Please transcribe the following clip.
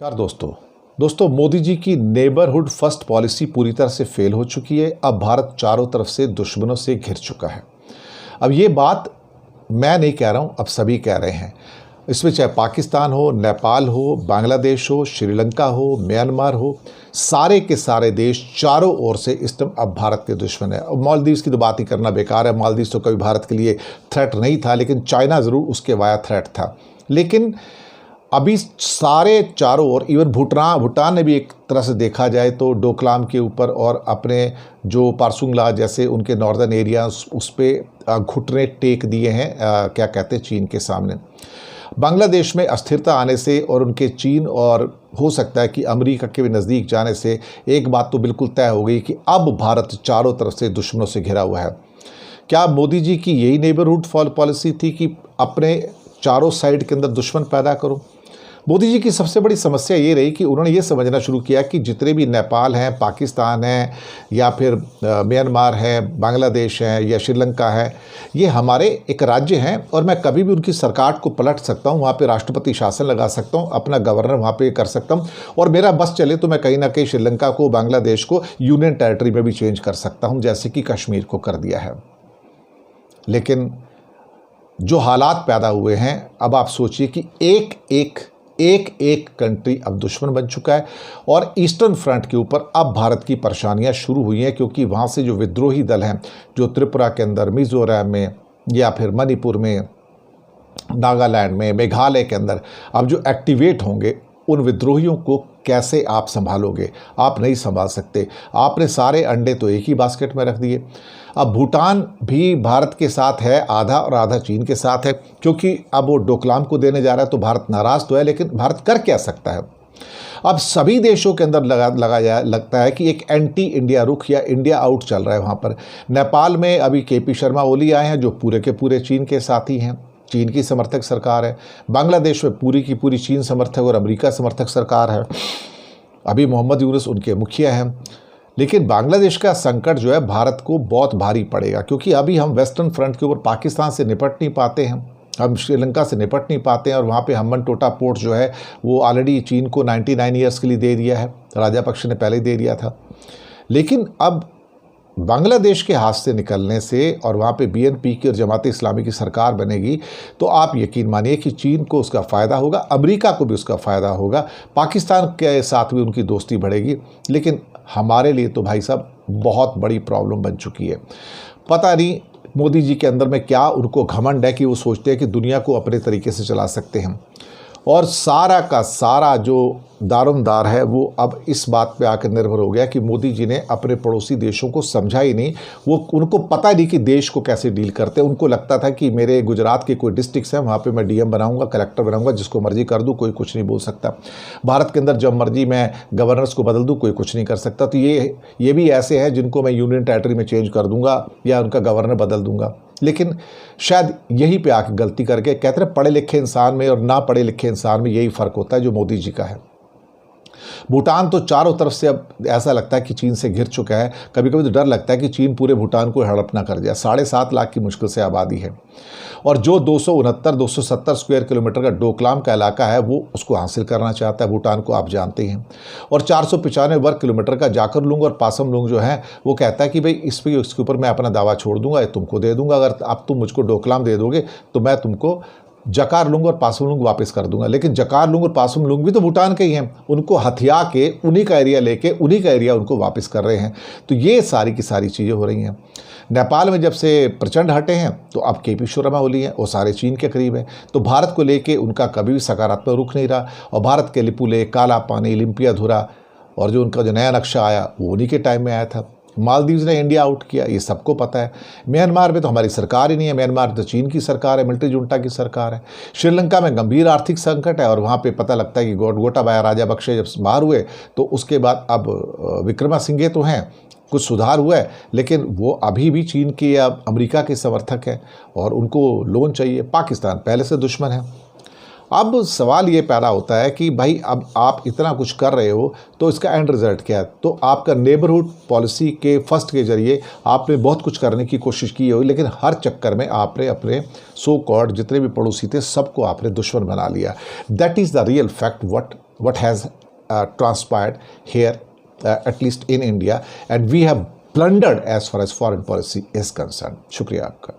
नमस्कार दोस्तों मोदी जी की नेबरहुड फर्स्ट पॉलिसी पूरी तरह से फेल हो चुकी है। अब भारत चारों तरफ से दुश्मनों से घिर चुका है। अब ये बात मैं नहीं कह रहा हूँ, अब सभी कह रहे हैं। इसमें चाहे पाकिस्तान हो, नेपाल हो, बांग्लादेश हो, श्रीलंका हो, म्यांमार हो, सारे के सारे देश चारों ओर से इस टाइम अब भारत के दुश्मन है। अब मालदीव्स की तो बात ही करना बेकार है। मालदीव्स तो कभी भारत के लिए थ्रेट नहीं था, लेकिन चाइना ज़रूर उसके वाया थ्रेट था। लेकिन अभी सारे चारों ओर, इवन भूटान ने भी एक तरह से देखा जाए तो डोकलाम के ऊपर और अपने जो पारसुंगला जैसे उनके नॉर्दर्न एरिया उस पर घुटने टेक दिए हैं, क्या कहते हैं, चीन के सामने। बांग्लादेश में अस्थिरता आने से और उनके चीन और हो सकता है कि अमेरिका के भी नज़दीक जाने से एक बात तो बिल्कुल तय हो गई कि अब भारत चारों तरफ से दुश्मनों से घिरा हुआ है। क्या मोदी जी की यही नेबरहुड पॉलिसी थी कि अपने चारों साइड के अंदर दुश्मन पैदा करो? मोदी जी की सबसे बड़ी समस्या ये रही कि उन्होंने ये समझना शुरू किया कि जितने भी नेपाल हैं, पाकिस्तान है, या फिर म्यांमार है, बांग्लादेश है या श्रीलंका है, ये हमारे एक राज्य हैं और मैं कभी भी उनकी सरकार को पलट सकता हूँ, वहाँ पे राष्ट्रपति शासन लगा सकता हूँ, अपना गवर्नर वहाँ पे कर सकता हूँ, और मेरा बस चले तो मैं कहीं ना कहीं श्रीलंका को, बांग्लादेश को यूनियन टेरिटरी में भी चेंज कर सकता हूँ, जैसे कि कश्मीर को कर दिया है। लेकिन जो हालात पैदा हुए हैं, अब आप सोचिए कि एक कंट्री अब दुश्मन बन चुका है। और ईस्टर्न फ्रंट के ऊपर अब भारत की परेशानियां शुरू हुई हैं, क्योंकि वहाँ से जो विद्रोही दल हैं, जो त्रिपुरा के अंदर, मिज़ोरम में या फिर मणिपुर में, नागालैंड में, मेघालय के अंदर अब जो एक्टिवेट होंगे, उन विद्रोहियों को कैसे आप संभालोगे? आप नहीं संभाल सकते। आपने सारे अंडे तो एक ही बास्केट में रख दिए। अब भूटान भी भारत के साथ है आधा और आधा चीन के साथ है, क्योंकि अब वो डोकलाम को देने जा रहा है, तो भारत नाराज़ तो है, लेकिन भारत कर क्या सकता है? अब सभी देशों के अंदर लगता है कि एक एंटी इंडिया रुख या इंडिया आउट चल रहा है वहाँ पर। नेपाल में अभी केपी शर्मा ओली आए हैं, जो पूरे के पूरे चीन के साथी हैं, चीन की समर्थक सरकार है। बांग्लादेश में पूरी की पूरी चीन समर्थक और अमेरिका समर्थक सरकार है। अभी मोहम्मद यूनुस उनके मुखिया हैं। लेकिन बांग्लादेश का संकट जो है भारत को बहुत भारी पड़ेगा, क्योंकि अभी हम वेस्टर्न फ्रंट के ऊपर पाकिस्तान से निपट नहीं पाते हैं, हम श्रीलंका से निपट नहीं पाते हैं, और वहाँ पे हम्बनटोटा पोर्ट जो है वो ऑलरेडी चीन को 99 ईयर्स के लिए दे दिया है, राजापक्ष ने पहले ही दे दिया था। लेकिन अब बांग्लादेश के हाथ से निकलने से और वहाँ पे बीएनपी की और जमात इस्लामी की सरकार बनेगी, तो आप यकीन मानिए कि चीन को उसका फ़ायदा होगा, अमेरिका को भी उसका फ़ायदा होगा, पाकिस्तान के साथ भी उनकी दोस्ती बढ़ेगी। लेकिन हमारे लिए तो भाई साहब बहुत बड़ी प्रॉब्लम बन चुकी है। पता नहीं मोदी जी के अंदर में क्या उनको घमंड है कि वो सोचते हैं कि दुनिया को अपने तरीके से चला सकते हैं, और सारा का सारा जो दारोमदार है वो अब इस बात पे आकर निर्भर हो गया कि मोदी जी ने अपने पड़ोसी देशों को समझा ही नहीं। वो उनको पता नहीं कि देश को कैसे डील करते हैं। उनको लगता था कि मेरे गुजरात के कोई डिस्ट्रिक्ट्स हैं, वहाँ पे मैं डीएम बनाऊंगा, कलेक्टर बनाऊंगा, जिसको मर्जी कर दूँ, कोई कुछ नहीं बोल सकता। भारत के अंदर जब मर्जी मैं गवर्नर्स को बदल दूँ, कोई कुछ नहीं कर सकता। तो ये भी ऐसे हैं जिनको मैं यूनियन टेरिटरी में चेंज कर दूँगा या उनका गवर्नर बदल दूँगा। लेकिन शायद यहीं पे आके गलती करके, कहते हैं पढ़े लिखे इंसान में और ना पढ़े लिखे इंसान में यही फ़र्क होता है जो मोदी जी का है। भूटान तो चारों तरफ से अब ऐसा लगता है कि चीन से घिर चुका है। कभी कभी तो डर लगता है कि चीन पूरे भूटान को हड़प ना कर जाए। 7.5 लाख की मुश्किल से आबादी है, और जो 270 स्क्वायर किलोमीटर का डोकलाम का इलाका है वो उसको हासिल करना चाहता है भूटान को, आप जानते हैं। और 495 वर्ग किलोमीटर का जाकर लुंग और पासम लुंग जो है वो कहता है कि भाई इसके ऊपर मैं अपना दावा छोड़ दूंगा, ये तुमको दे दूंगा। अगर आप तुम मुझको डोकलाम दे दोगे तो मैं तुमको जकार लुंग और पासम लुंग वापस कर दूंगा। लेकिन जकार लुंग और पासम लुंग भी तो भूटान के ही हैं, उनको हथिया के उन्हीं का एरिया लेके उन्हीं का एरिया उनको वापस कर रहे हैं। तो ये सारी की सारी चीज़ें हो रही हैं। नेपाल में जब से प्रचंड हटे हैं तो अब केपी शर्मा ओली हैं, वो सारे चीन के करीब हैं। तो भारत को लेके उनका कभी भी सकारात्मक रुख नहीं रहा, और भारत के लिपुले, काला पानी, लिम्पियाधुरा और जो उनका जो नया नक्शा आया वो उन्हीं के टाइम में आया था। मालदीव्स ने इंडिया आउट किया, ये सबको पता है। म्यांमार में तो हमारी सरकार ही नहीं है, म्यांमार तो चीन की सरकार है, मिलिट्री जुंटा की सरकार है। श्रीलंका में गंभीर आर्थिक संकट है, और वहाँ पे पता लगता है कि गोटाबाया राजापक्षे जब बाहर हुए तो उसके बाद अब विक्रमासिंघे तो हैं, कुछ सुधार हुआ है, लेकिन वो अभी भी चीन के या अमेरिका के समर्थक हैं और उनको लोन चाहिए। पाकिस्तान पहले से दुश्मन है। अब सवाल ये पैदा होता है कि भाई अब आप इतना कुछ कर रहे हो तो इसका एंड रिजल्ट क्या है? तो आपका नेबरहुड पॉलिसी के फर्स्ट के जरिए आपने बहुत कुछ करने की कोशिश की होगी, लेकिन हर चक्कर में आपने अपने सो कॉल्ड जितने भी पड़ोसी थे सबको आपने दुश्मन बना लिया। That is the real fact what what has transpired here, at least in India, and we have blundered as far as foreign policy is concerned. शुक्रिया आपका.